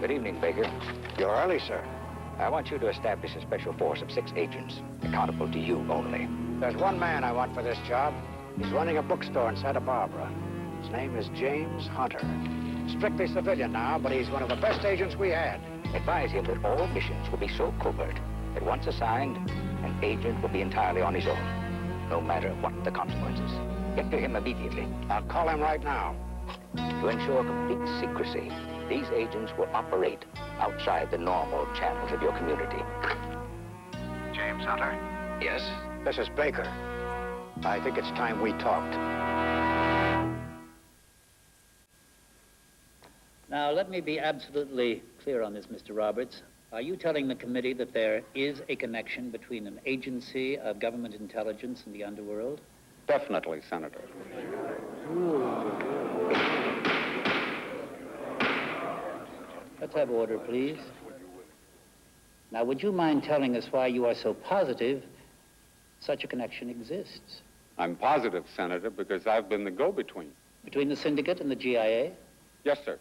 Good evening, Baker. You're early, sir. I want you to establish a special force of 6 agents, accountable to you only. There's one man I want for this job. He's running a bookstore in Santa Barbara. His name is James Hunter. Strictly civilian now, but he's one of the best agents we had. Advise him that all missions will be so covert that once assigned, an agent will be entirely on his own, no matter what the consequences. Get to him immediately. I'll call him right now. To ensure complete secrecy, these agents will operate outside the normal channels of your community. James Hunter? Yes? This is Baker. I think it's time we talked. Now, let me be absolutely clear on this, Mr. Roberts. Are you telling the committee that there is a connection between an agency of government intelligence and the underworld? Definitely, Senator. Let's have order, please. Now, would you mind telling us why you are so positive such a connection exists? I'm positive, Senator, because I've been the go-between. Between the syndicate and the GIA? Yes, sir.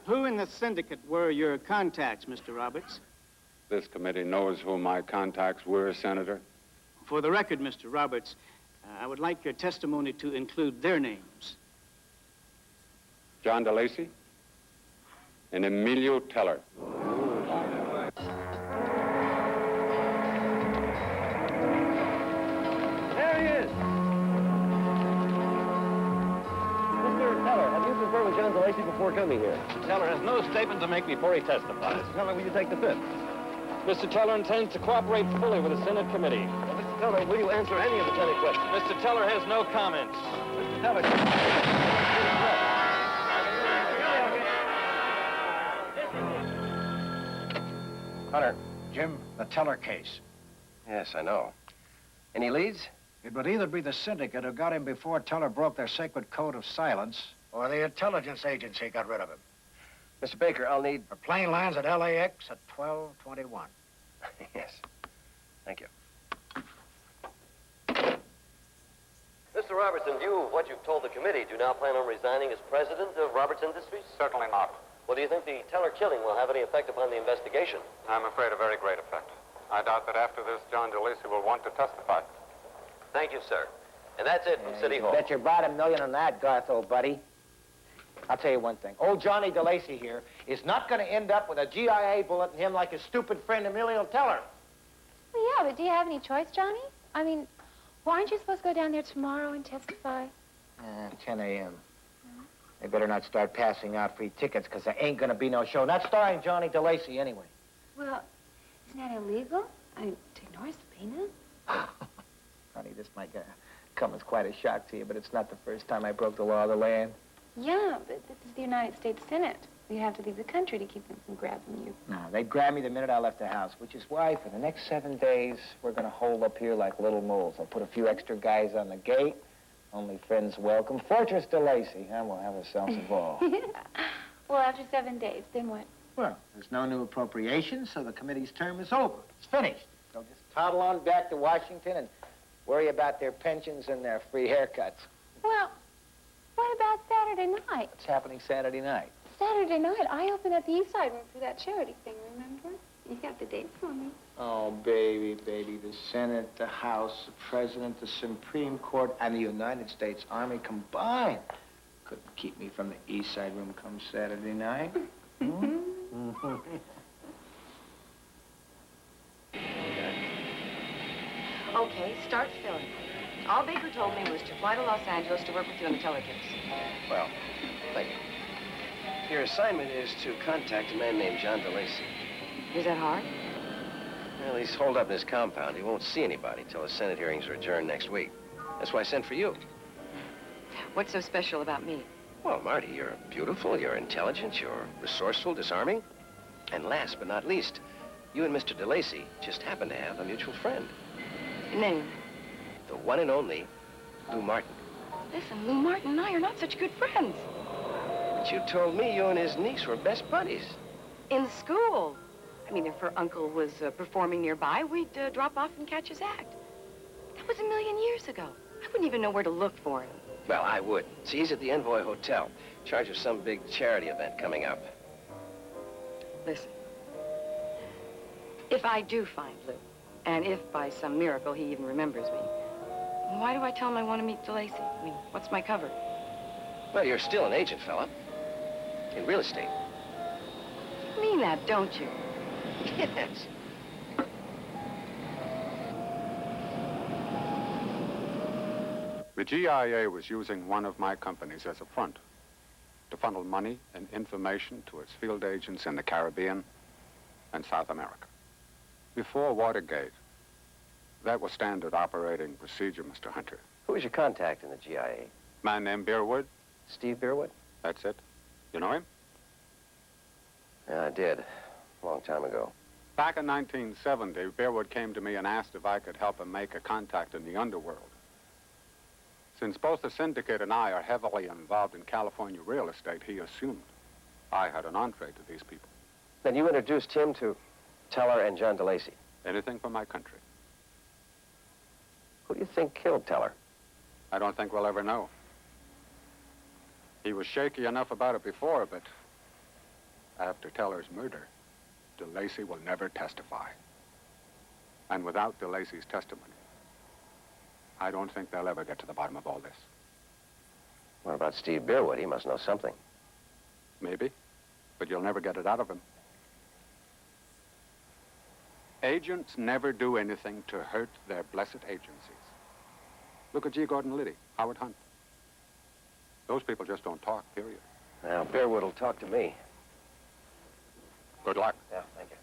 Who in the syndicate were your contacts, Mr. Roberts? This committee knows who my contacts were, Senator. For the record, Mr. Roberts, I would like your testimony to include their names. John DeLacy and Emilio Teller. There he is. Mr. Teller, have you conferred with John DeLacy before coming here? Teller has no statement to make before he testifies. Mr. Teller, will you take the fifth? Mr. Teller intends to cooperate fully with the Senate committee. Mr. Teller, will you answer any of the Senate questions? Mr. Teller has no comments. Mr. Teller. Hunter, Jim, the Teller case. Yes, I know. Any leads? It would either be the syndicate who got him before Teller broke their sacred code of silence, or the intelligence agency got rid of him. Mr. Baker, I'll need... The plane lands at LAX at 12:21. Yes. Thank you. Mr. Roberts, in view of what you've told the committee, do you now plan on resigning as president of Roberts Industries? Certainly not. Well, do you think the Teller killing will have any effect upon the investigation? I'm afraid a very great effect. I doubt that after this, John DeLacy will want to testify. Thank you, sir. And that's it from City Hall. Bet your bottom million on that, Garth, old buddy. I'll tell you one thing. Old Johnny DeLacy here is not going to end up with a GIA bullet in him like his stupid friend Emilio Teller. Well, yeah, but do you have any choice, Johnny? I mean, why aren't you supposed to go down there tomorrow and testify? 10 a.m. They better not start passing out free tickets, because there ain't going to be no show. Not starring Johnny DeLacy, anyway. Well, isn't that illegal? I mean, to ignore subpoenas? Honey, this might come as quite a shock to you, but it's not the first time I broke the law of the land. Yeah, but this is the United States Senate. You have to leave the country to keep them from grabbing you. No, they'd grab me the minute I left the house, which is why for the next 7 days, we're going to hold up here like little moles. I'll put a few extra guys on the gate. Only friends welcome. Fortress DeLacy, and we'll have ourselves a ball. Well, after 7 days, then what? Well, there's no new appropriations, so the committee's term is over. It's finished. They'll just toddle on back to Washington and worry about their pensions and their free haircuts. Well, what about Saturday night? What's happening Saturday night? Saturday night, I opened up the East Side room for that charity thing, remember? You got the date for me. Oh, baby, baby. The Senate, the House, the President, the Supreme Court, and the United States Army combined couldn't keep me from the East Side room come Saturday night. Okay, start filling. All Baker told me was to fly to Los Angeles to work with you on the Teller case. Well, thank you. Your assignment is to contact a man named John DeLacy. Is that hard? Well, he's holed up in his compound. He won't see anybody till the Senate hearings are adjourned next week. That's why I sent for you. What's so special about me? Well, Marty, you're beautiful, you're intelligent, you're resourceful, disarming. And last but not least, you and Mr. DeLacy just happen to have a mutual friend. Name? The one and only Lou Martin. Listen, Lou Martin and I are not such good friends. But you told me you and his niece were best buddies. In school. I mean, if her uncle was performing nearby, we'd drop off and catch his act. That was a million years ago. I wouldn't even know where to look for him. Well, I would. See, he's at the Envoy Hotel, in charge of some big charity event coming up. Listen, if I do find Lou, and if by some miracle he even remembers me, why do I tell him I want to meet DeLacy? I mean, what's my cover? Well, you're still an agent, fella. In real estate. You mean that, don't you? Yes. The GIA was using one of my companies as a front to funnel money and information to its field agents in the Caribbean and South America. Before Watergate, that was standard operating procedure, Mr. Hunter. Who was your contact in the GIA? Man named Beerwood. Steve Beerwood? That's it. You know him? Yeah, I did. A long time ago. Back in 1970, Beerwood came to me and asked if I could help him make a contact in the underworld. Since both the syndicate and I are heavily involved in California real estate, he assumed I had an entree to these people. Then you introduced him to Teller and John DeLacy. Anything for my country. Who do you think killed Teller? I don't think we'll ever know. He was shaky enough about it before, but after Teller's murder, DeLacy will never testify. And without DeLacy's testimony, I don't think they'll ever get to the bottom of all this. What about Steve Beerwood? He must know something. Maybe, but you'll never get it out of him. Agents never do anything to hurt their blessed agencies. Look at G. Gordon Liddy, Howard Hunt. Those people just don't talk, period. Now, Beerwood will talk to me. Good luck. Yeah, thank you.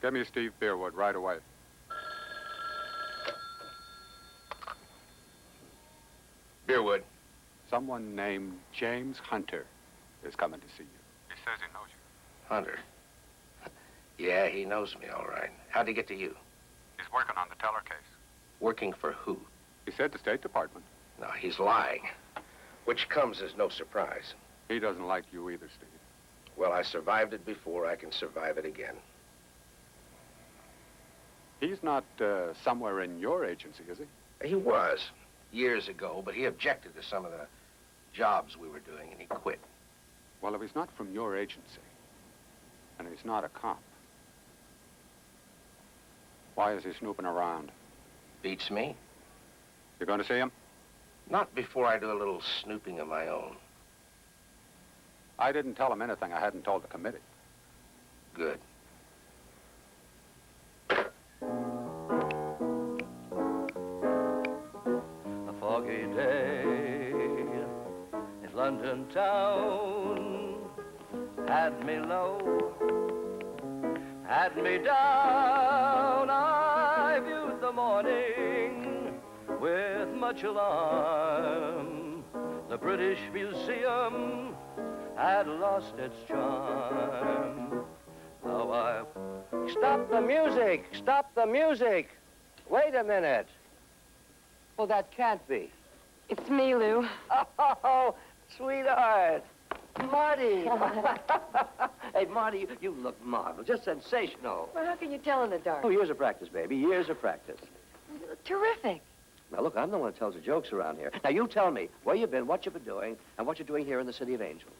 Get me Steve Beerwood right away. Beerwood. Someone named James Hunter is coming to see you. He says he knows you. Hunter. Yeah, he knows me, all right. How'd he get to you? He's working on the Teller case. Working for who? He said the State Department. No, he's lying. Which comes as no surprise. He doesn't like you either, Steve. Well, I survived it before. I can survive it again. He's not somewhere in your agency, is he? He was, years ago, but he objected to some of the jobs we were doing, and he quit. Well, if he's not from your agency, and he's not a cop, why is he snooping around? Beats me. You going to see him? Not before I do a little snooping of my own. I didn't tell him anything I hadn't told the committee. Good. A foggy day in London town had me low, had me down. I viewed the morning with much alarm. The British Museum had lost its charm. Now I... Stop the music! Stop the music! Wait a minute. Well, that can't be. It's me, Lou. Oh, sweetheart. Marty. Hey, Marty, you look marvelous. Just sensational. Well, how can you tell in the dark? Oh, years of practice, baby. Years of practice. You look terrific. Now, look, I'm the one who tells the jokes around here. Now, you tell me where you've been, what you've been doing, and what you're doing here in the City of Angels.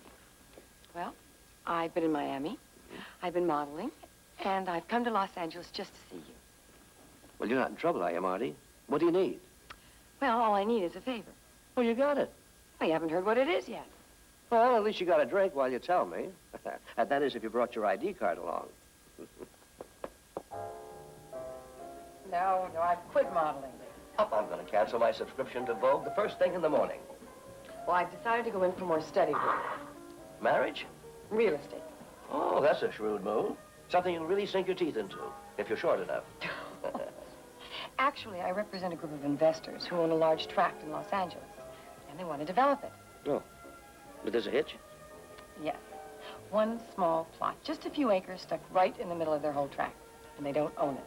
Well, I've been in Miami. I've been modeling. And I've come to Los Angeles just to see you. Well, you're not in trouble, are you, Marty? What do you need? Well, all I need is a favor. Well, you got it. Well, you haven't heard what it is yet. Well, at least you got a drink while you tell me. And that is if you brought your ID card along. No, I've quit modeling. I'm going to cancel my subscription to Vogue the first thing in the morning. Well, I've decided to go in for more steady work. Marriage? Real estate. Oh, that's a shrewd move. Something you'll really sink your teeth into, if you're short enough. Actually, I represent a group of investors who own a large tract in Los Angeles, and they want to develop it. Oh, but there's a hitch? Yes. One small plot, just a few acres stuck right in the middle of their whole tract, and they don't own it.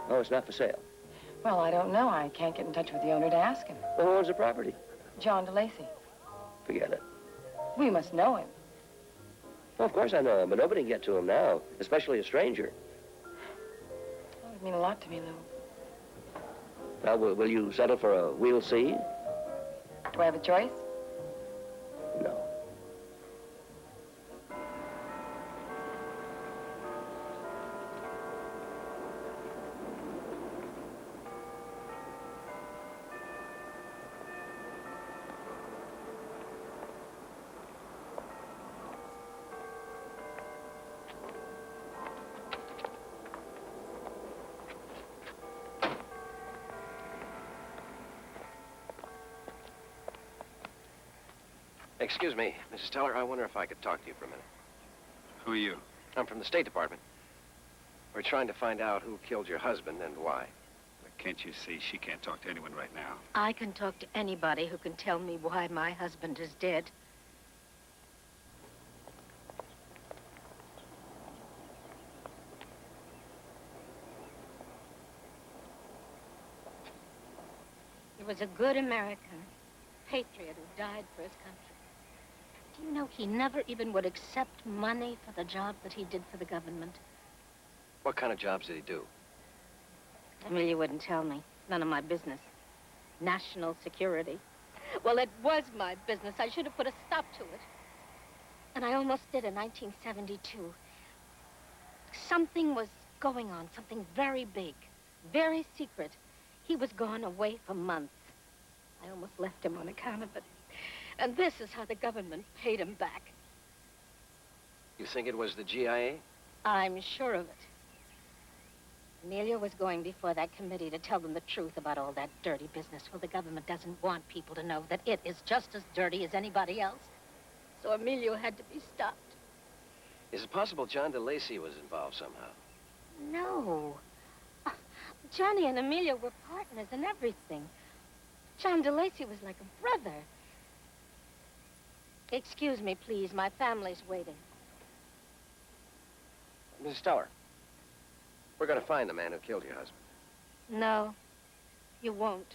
Oh, it's not for sale? Well, I don't know. I can't get in touch with the owner to ask him. Well, who owns the property? John DeLacy. Forget it. We must know him. Well, of course I know him, but nobody can get to him now, especially a stranger. It'd mean a lot to me, Lou. Well, will you settle for a we'll see? Do I have a choice? No. Excuse me, Mrs. Teller, I wonder if I could talk to you for a minute. Who are you? I'm from the State Department. We're trying to find out who killed your husband and why. Can't you see she can't talk to anyone right now? I can talk to anybody who can tell me why my husband is dead. He was a good American, patriot who died for his country. Do you know he never even would accept money for the job that he did for the government? What kind of jobs did he do? Amelia wouldn't tell me. None of my business. National security. Well, it was my business. I should have put a stop to it. And I almost did in 1972. Something was going on, something very big, very secret. He was gone away for months. I almost left him on account of it. And this is how the government paid him back. You think it was the GIA? I'm sure of it. Amelia was going before that committee to tell them the truth about all that dirty business. Well, the government doesn't want people to know that it is just as dirty as anybody else. So Amelia had to be stopped. Is it possible John DeLacy was involved somehow? No. Johnny and Amelia were partners in everything. John DeLacy was like a brother. Excuse me, please. My family's waiting. Mrs. Teller, we're going to find the man who killed your husband. No, you won't.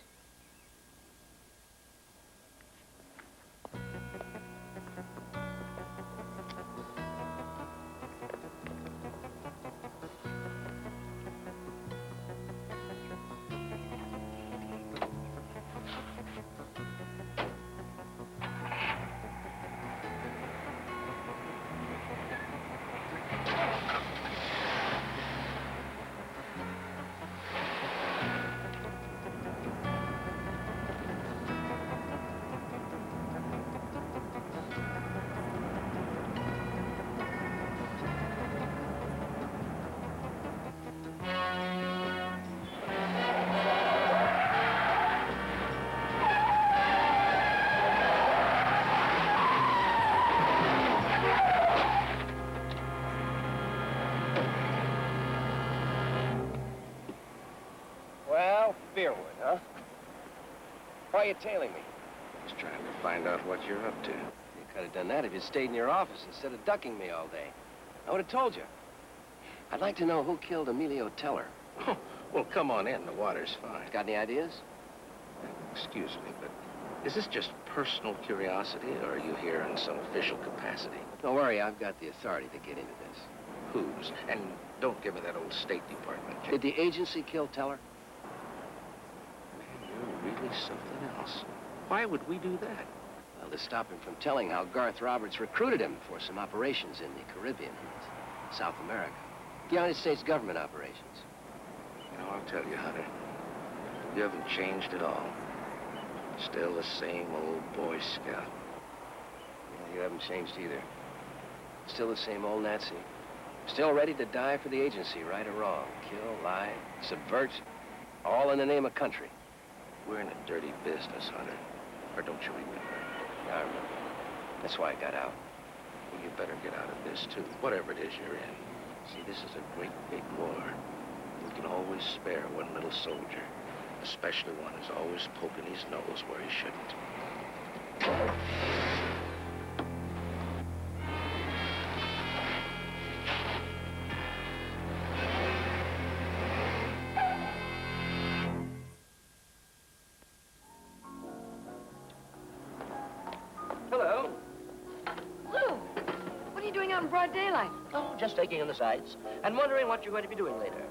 Well, Fearwood, huh? Why are you tailing me? Just trying to find out what you're up to. You could have done that if you stayed in your office instead of ducking me all day. I would have told you. I'd like to know who killed Emilio Teller. Well, come on in. The water's fine. Got any ideas? Excuse me, but is this just personal curiosity, or are you here in some official capacity? Don't worry, I've got the authority to get into this. Whose? And don't give me that old State Department. Did the agency kill Teller? You're really something else. Why would we do that? Well, to stop him from telling how Garth Roberts recruited him for some operations in the Caribbean and South America. United States government operations. You know, I'll tell you, Hunter, you haven't changed at all. Still the same old Boy Scout. Yeah, you haven't changed either. Still the same old Nazi. Still ready to die for the agency, right or wrong. Kill, lie, subvert, all in the name of country. We're in a dirty business, Hunter. Or don't you remember? Yeah, I remember. That's why I got out. Well, you better get out of this, too, whatever it is you're in. See, this is a great big war. We can always spare one little soldier, especially one who's always poking his nose where he shouldn't. Hello. Lou, what are you doing out in broad daylight? Oh, just taking in the sights and wondering what you're going to be doing later.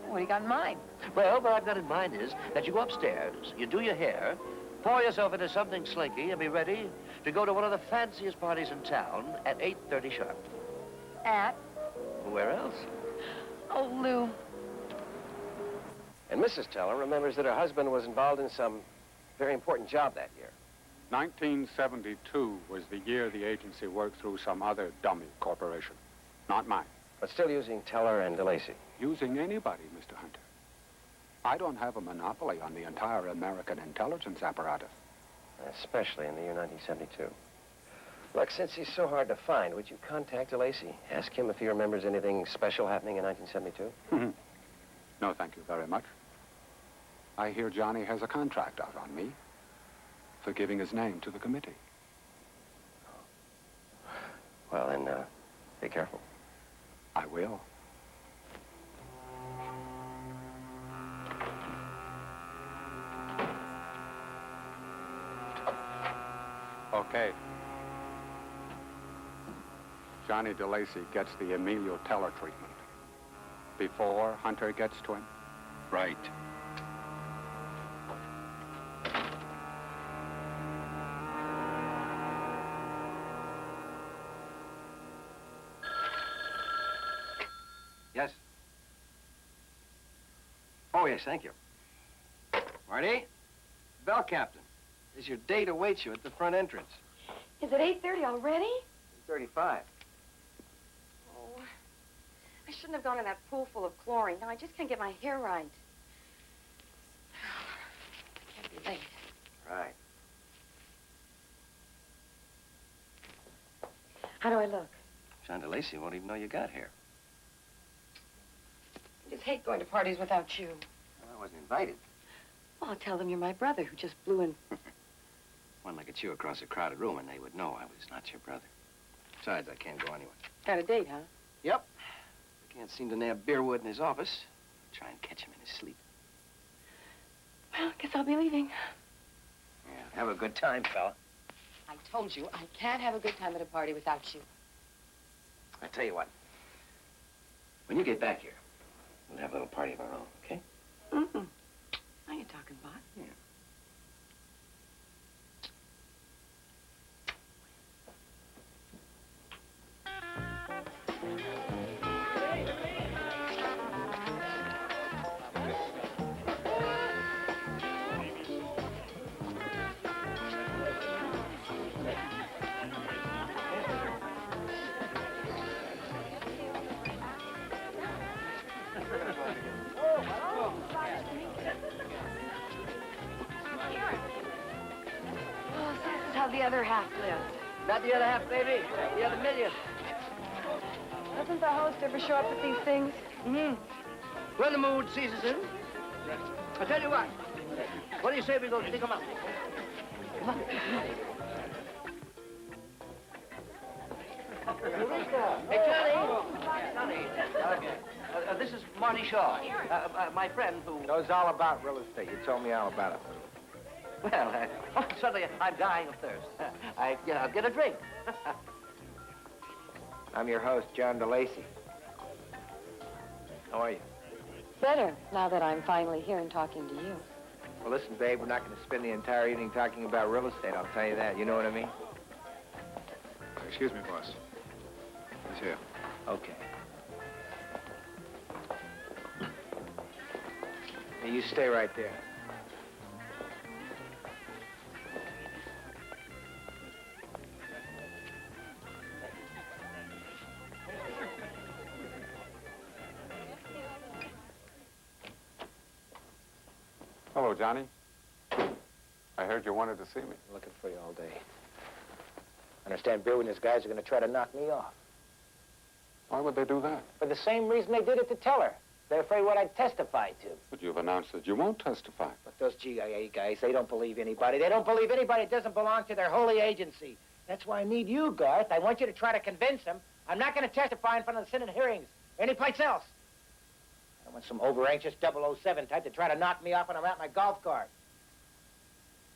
What do you got in mind? Well, what I've got in mind is that you go upstairs, you do your hair, pour yourself into something slinky, and be ready to go to one of the fanciest parties in town at 8:30 sharp. At? Where else? Oh, Lou. And Mrs. Teller remembers that her husband was involved in some very important job that year. 1972 was the year the agency worked through some other dummy corporation. Not mine. But still using Teller and DeLacy. Using anybody, Mr. Hunter. I don't have a monopoly on the entire American intelligence apparatus. Especially in the year 1972. Look, since he's so hard to find, would you contact DeLacy? Ask him if he remembers anything special happening in 1972? No, thank you very much. I hear Johnny has a contract out on me for giving his name to the committee. Well, then, be careful. I will. Okay. Johnny DeLacy gets the Emilio Teller treatment before Hunter gets to him. Right. Yes? Oh, yes, thank you. Marty? Bell captain. Is your date awaits you at the front entrance? Is it 8:30 already? 35. Oh, I shouldn't have gone in that pool full of chlorine. Now I just can't get my hair right. I can't be late. Right. How do I look? John DeLacy won't even know you got here. I just hate going to parties without you. Well, I wasn't invited. Well, I'll tell them you're my brother who just blew in. One look at you across a crowded room and they would know I was not your brother. Besides, I can't go anywhere. Got a date, huh? Yep. I can't seem to nab Beerwood in his office. Try and catch him in his sleep. Well, guess I'll be leaving. Yeah, have a good time, fella. I told you, I can't have a good time at a party without you. I tell you what. When you get back here, we'll have a little party of our own, okay? Mm-mm. Now you're talking, Bob. Yeah. Oh, so this is how the other half lives. Not the other half, baby. The other million. Doesn't the host ever show up at these things? Mm-hmm. When the mood seizes him. I'll tell you what. What do you say we go stick 'em up? Come on. Hey, Johnny, this is Marty Shaw, my friend who... Knows all about real estate. You told me all about it. Well, suddenly I'm dying of thirst. I'll get a drink. I'm your host, John DeLacy. How are you? Better, now that I'm finally here and talking to you. Well, listen, babe, we're not going to spend the entire evening talking about real estate, I'll tell you that. You know what I mean? Excuse me, boss. He's here. Okay. Now, you stay right there. Hello, Johnny. I heard you wanted to see me. Looking for you all day. I understand Bill and his guys are going to try to knock me off. Why would they do that? For the same reason they did it to Teller. They're afraid what I'd testify to. But you've announced that you won't testify. But those GIA guys, they don't believe anybody. They don't believe anybody that doesn't belong to their holy agency. That's why I need you, Garth. I want you to try to convince them I'm not going to testify in front of the Senate hearings or anyplace else. I don't want some over-anxious 007 type to try to knock me off when I'm out in my golf cart.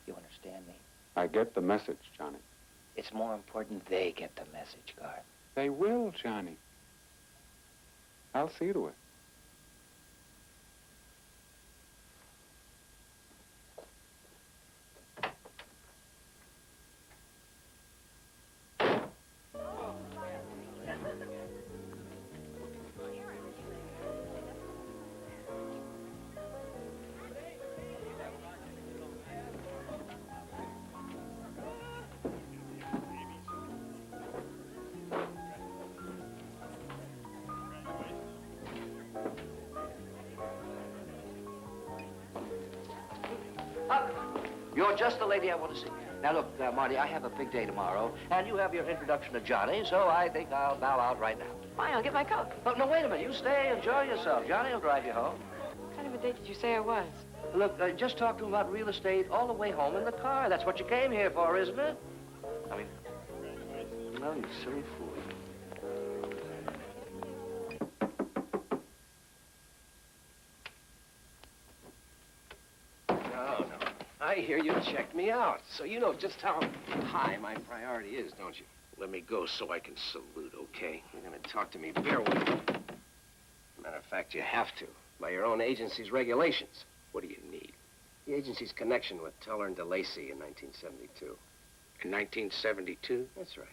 You understand me? I get the message, Johnny. It's more important they get the message, Garth. They will, Johnny. I'll see to it. You're just the lady I want to see. Now, look, Marty, I have a big day tomorrow, and you have your introduction to Johnny, so I think I'll bow out right now. Fine, I'll get my coat. Oh, no, wait a minute. You stay, enjoy yourself. Johnny will drive you home. What kind of a date did you say it was? Look, just talk to him about real estate all the way home in the car. That's what you came here for, isn't it? I mean, no, you silly fool. No. I hear you checked me out, so you know just how high my priority is, don't you? Let me go so I can salute, okay? You're gonna talk to me fair way. Matter of fact, you have to, by your own agency's regulations. What do you need? The agency's connection with Teller and DeLacy in 1972. In 1972? That's right.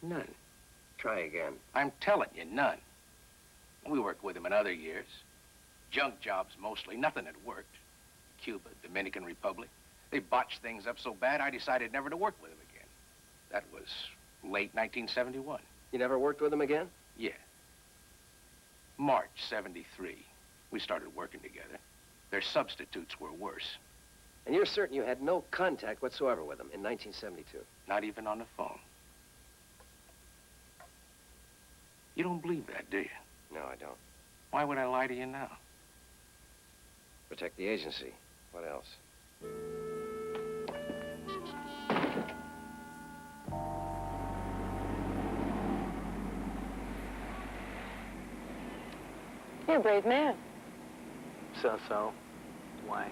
None. Try again. I'm telling you, none. We worked with him in other years. Junk jobs mostly. Nothing had worked. Cuba, Dominican Republic. They botched things up so bad, I decided never to work with him again. That was late 1971. You never worked with him again? Yeah. March 73. We started working together. Their substitutes were worse. And you're certain you had no contact whatsoever with him in 1972? Not even on the phone. You don't believe that, do you? No, I don't. Why would I lie to you now? Protect the agency. What else? You're a brave man. So. Why?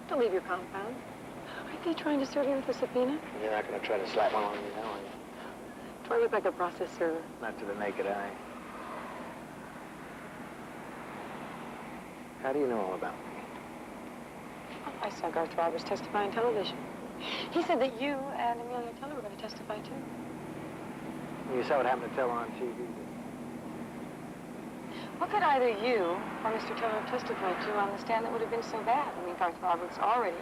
To leave your compound. Aren't they trying to serve you with a subpoena? You're not going to try to slap one on me now, are you? Do I look like a process server? Not to the naked eye. How do you know all about me? Oh, I saw Garth Roberts testify on television. He said that you and Amelia Teller were going to testify, too. You saw what happened to Teller on TV. What could either you or Mr. Teller have testified to on the stand that would have been so bad? I mean, Garth Roberts already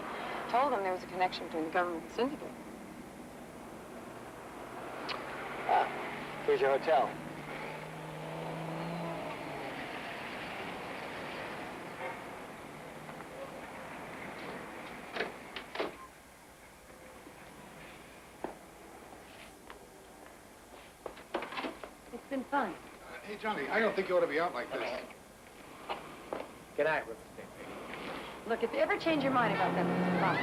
told them there was a connection between the government and the syndicate. Here's your hotel. It's been fun. Hey, Johnny, I don't think you ought to be out like this. Good night, Rufus. Look, if you ever change your mind about that, Mr. Fox.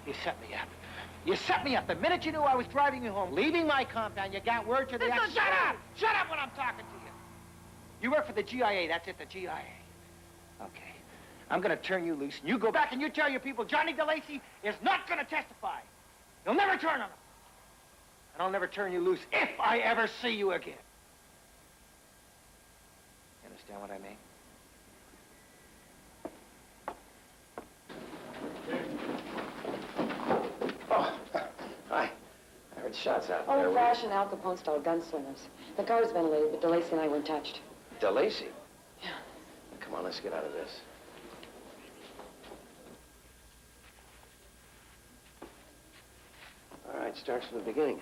You set me up. You set me up. The minute you knew I was driving you home, leaving my compound, you got word to the... Shut up! Shut up when I'm talking to you! You work for the GIA, that's it, the GIA. Okay. I'm gonna turn you loose, and you go back and you tell your people Johnny DeLacy is not gonna testify. You'll never turn on him. And I'll never turn you loose if I ever see you again. You understand what I mean? Oh, hi. I heard shots out there. Old-fashioned Al Capone-style gunslingers. The car was ventilated, but DeLacy and I weren't touched. DeLacy? Yeah. Come on, let's get out of this. All right, starts from the beginning.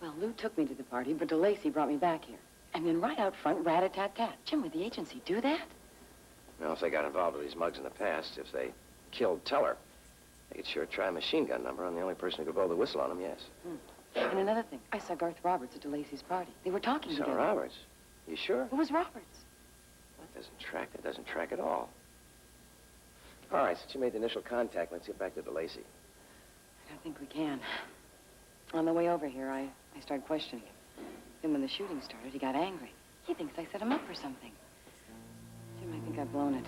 Well, Lou took me to the party, but DeLacy brought me back here. And then right out front, rat-a-tat-tat. Jim, would the agency do that? Well, if they got involved with these mugs in the past, if they killed Teller, they could sure try a machine gun number on the only person who could blow the whistle on them, yes. And another thing, I saw Garth Roberts at DeLacy's party. They were talking You saw together. Roberts? You sure? Who was Roberts? That doesn't track at all. All right, since you made the initial contact, let's get back to DeLacy. I don't think we can. On the way over here, I started questioning him. Then when the shooting started, he got angry. He thinks I set him up for something. Jim, I think I've blown it.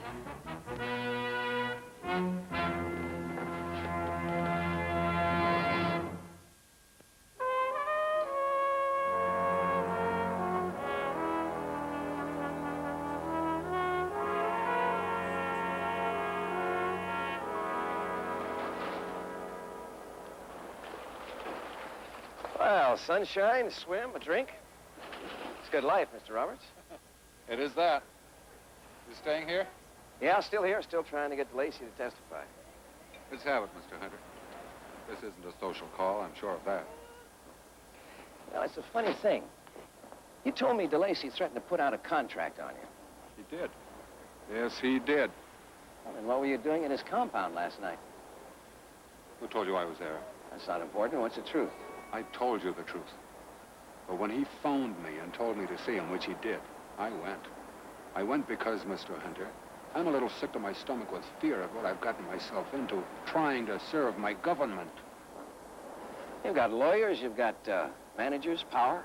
Well, sunshine, a swim, a drink. It's good life, Mr. Roberts. It is that. You staying here? Yeah, still here, still trying to get DeLacy to testify. Let's have it, Mr. Hunter. This isn't a social call, I'm sure of that. Now, it's a funny thing. You told me DeLacy threatened to put out a contract on you. He did. Yes, he did. Well, then what were you doing in his compound last night? Who told you I was there? That's not important. What's the truth? I told you the truth. But when he phoned me and told me to see him, which he did, I went. I went because, Mr. Hunter, I'm a little sick to my stomach with fear of what I've gotten myself into, trying to serve my government. You've got lawyers, you've got managers, power,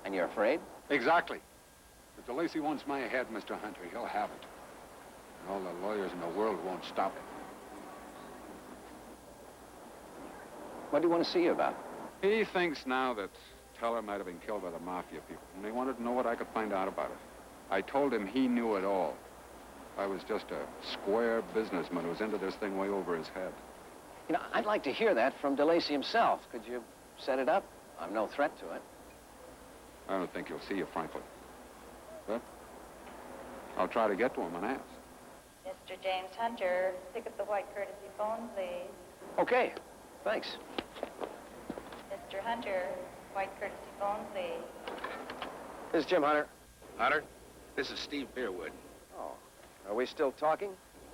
and you're afraid? Exactly. If DeLacy wants my head, Mr. Hunter, he'll have it. And all the lawyers in the world won't stop it. What do you want to see you about? He thinks now that Teller might have been killed by the mafia people, and he wanted to know what I could find out about it. I told him he knew it all. I was just a square businessman who's into this thing way over his head. You know, I'd like to hear that from DeLacy himself. Could you set it up? I'm no threat to it. I don't think he'll see you, frankly. But I'll try to get to him and ask. Mr. James Hunter, pick up the white courtesy phone, please. Okay, thanks. Mr. Hunter, white courtesy phone, please. This is Jim Hunter. Hunter, this is Steve Beerwood. Oh, are we still talking?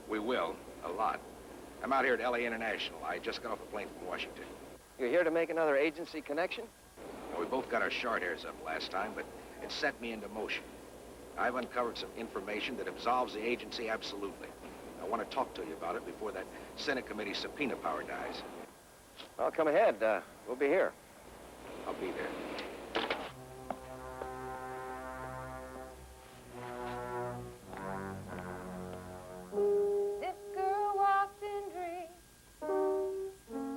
We will, a lot. I'm out here at LA International. I just got off a plane from Washington. You're here to make another agency connection? Now, we both got our short hairs up last time, but it set me into motion. I've uncovered some information that absolves the agency absolutely. I want to talk to you about it before that Senate committee subpoena power dies. Well, come ahead. We'll be here. I'll be there. This girl walks in dreams,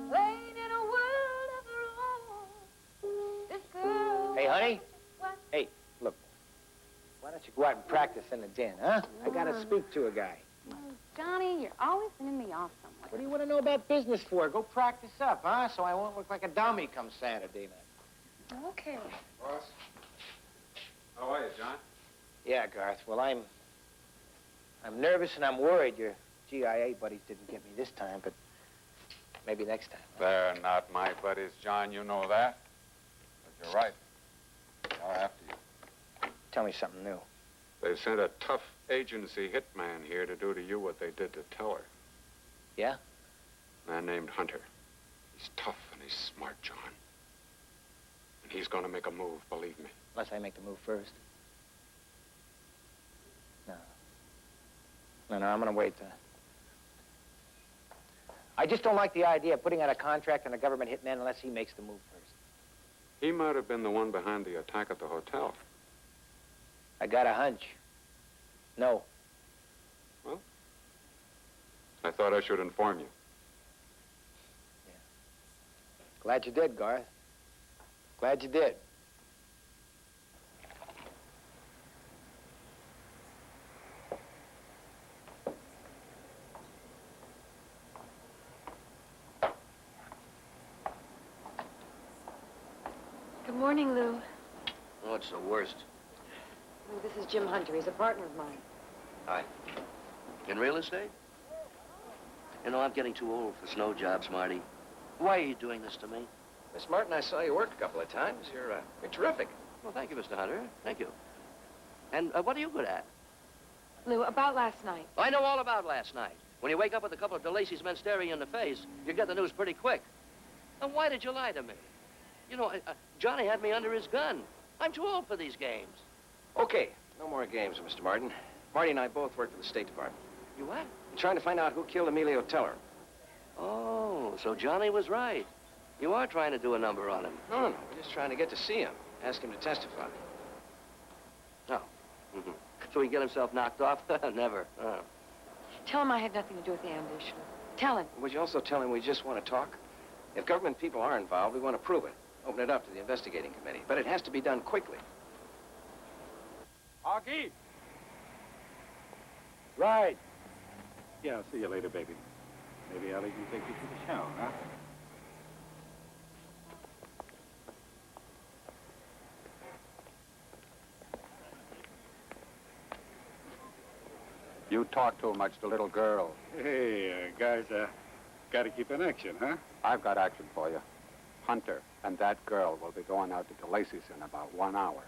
playing in a world of her own. This girl... Hey, honey. Hey, look. Why don't you go out and practice in the den, huh? I gotta speak to a guy. Johnny, you're always sending me off somewhere. What do you want to know about business for? Go practice up, huh? So I won't look like a dummy come Saturday night. Okay. Boss? How are you, John? Yeah, Garth. Well, I'm nervous and I'm worried your GIA buddies didn't get me this time, but maybe next time. They're not my buddies, John. You know that. But you're right. They're after you. Tell me something new. They sent a tough agency hitman here to do to you what they did to Teller. Yeah? A man named Hunter. He's tough and he's smart, John. And he's gonna make a move, believe me. Unless I make the move first. No. No, I'm gonna wait. I just don't like the idea of putting out a contract on a government hitman unless he makes the move first. He might have been the one behind the attack at the hotel. I got a hunch. No. Well, I thought I should inform you. Yeah. Glad you did, Garth. Glad you did. Good morning, Lou. Oh, it's the worst. Lou, this is Jim Hunter. He's a partner of mine. Hi. In real estate? You know, I'm getting too old for snow jobs, Marty. Why are you doing this to me? Miss Martin, I saw you work a couple of times. You're terrific. Well, thank you, Mr. Hunter. Thank you. And what are you good at? Lou, about last night. I know all about last night. When you wake up with a couple of DeLacy's men staring you in the face, you get the news pretty quick. And why did you lie to me? You know, Johnny had me under his gun. I'm too old for these games. Okay, no more games, Mr. Martin. Marty and I both work for the State Department. You what? I'm trying to find out who killed Emilio Teller. Oh, so Johnny was right. You are trying to do a number on him. No, we're just trying to get to see him. Ask him to testify. Oh. Mm-hmm. So he get himself knocked off? Never. Oh. Tell him I had nothing to do with the ambush, Lou. Tell him. Would you also tell him we just want to talk? If government people are involved, we want to prove it. Open it up to the investigating committee. But it has to be done quickly. Augie! Right. Yeah, I'll see you later, baby. Maybe I'll even take you to the shower, huh? You talk too much to little girl. Hey, guys, Got to keep in action, huh? I've got action for you. Hunter and that girl will be going out to DeLacy's in about 1 hour.